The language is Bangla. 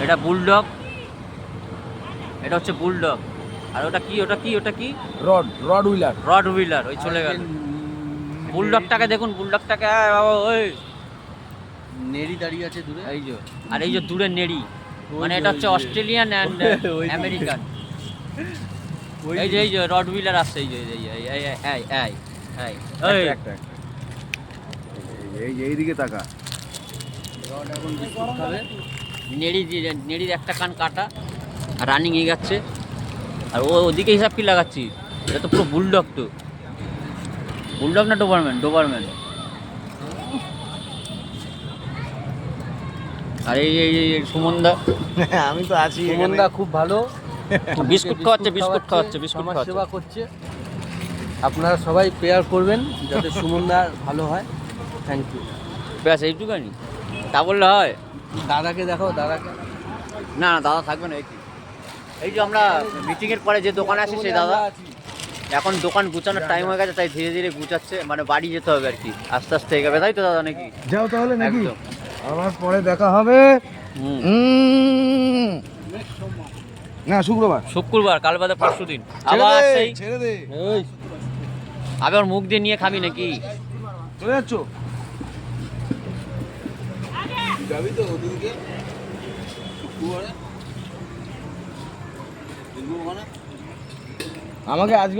এটা বুলডগ, এটা হচ্ছে বুলডগ। আর ওটা কি রড হুইলার। রড হুইলার, ওই চলে গেল। বুলডগটাকে দেখুন, বুলডগটাকে ওই নেড়ি দাঁড়িয়ে আছে দূরে, এই যে, আর এই যে দূরে নেড়ি, মানে এটা হচ্ছে অস্ট্রেলিয়ান অ্যান্ড আমেরিকান। এই যে রড হুইলার আসছে, এই যে এইদিকে তাকা। রড এখন বিস্কুট খাবে। নেড়ির একটা কান কাটা, আর রানিং এগাচ্ছে। আর ওদিকে হিসাব কি লাগাচ্ছি, এটা তো পুরো বুলডগ। তো বুলডগ না ডোবারম্যান। আর এই সুমনদা, আমি তো আছি। সুমনদা খুব ভালো, বিস্কুট খাওয়াচ্ছে। সমাজ সেবা করছে। আপনারা সবাই প্রেয়ার করবেন যাতে সুমনদার ভালো হয়। Thank you. ব্যাস এইটুকানি, তা বললে হয়? দাদাকে দেখো, দাদাকে। না দাদা থাকবে না। এই যে আমরা মিটিংয়ের পরে যে দোকানে আসি, সেই দাদা এখন দোকান গুছানোর টাইম হয়ে গেছে, তাই ধীরে ধীরে গুছাচ্ছে। মানে বাড়ি যেতে হবে আর কি, আস্তে আস্তে এগাবে, তাই তো দাদা নাকি? যাও তাহলে নাকি, একদম। আমার পরে দেখা হবে। না, শুক্রবার, কাল বাদে পরশু দিন আবার সেই ছেড়ে দে। আবার মুখ দিয়ে নিয়ে খাবি নাকি? চলে যাচ্ছ? যাবি তো ওদিকে শুক্রবারে? আমাকে আজকে